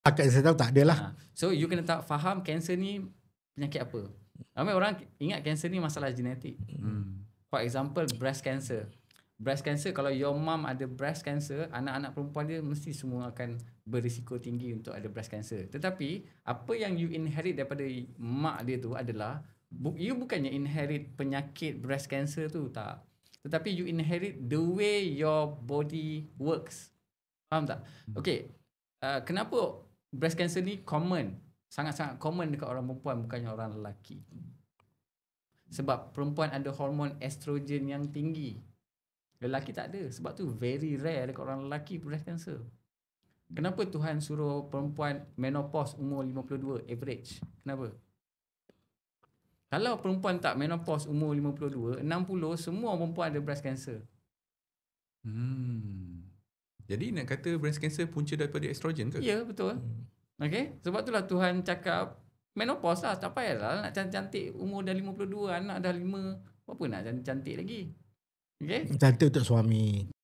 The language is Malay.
Akak saya tahu tak ada lah. So you kena faham kanser ni penyakit apa. Ramai orang ingat kanser ni masalah genetik. For example, breast cancer. Breast cancer, kalau your mom ada breast cancer, anak-anak perempuan dia mesti semua akan berisiko tinggi untuk ada breast cancer. Tetapi apa yang you inherit daripada mak dia tu adalah you bukannya inherit penyakit breast cancer tu, tak. Tetapi you inherit the way your body works. Faham tak? Okay, kenapa breast cancer ni common? Sangat-sangat common dekat orang perempuan, bukannya orang lelaki. Sebab perempuan ada hormon estrogen yang tinggi. Lelaki tak ada. Sebab tu very rare dekat orang lelaki breast cancer. Kenapa Tuhan suruh perempuan menopause umur 52 average? Kenapa? Kalau perempuan tak menopause umur 52, 60 semua perempuan ada breast cancer. Jadi nak kata breast cancer punca daripada estrogen ke? Ya, betul. Okay? Sebab itulah Tuhan cakap menopause lah. Tak payahlah nak cantik umur dah 52, anak dah 5. Apa nak cantik lagi? Okay? Cantik untuk suami.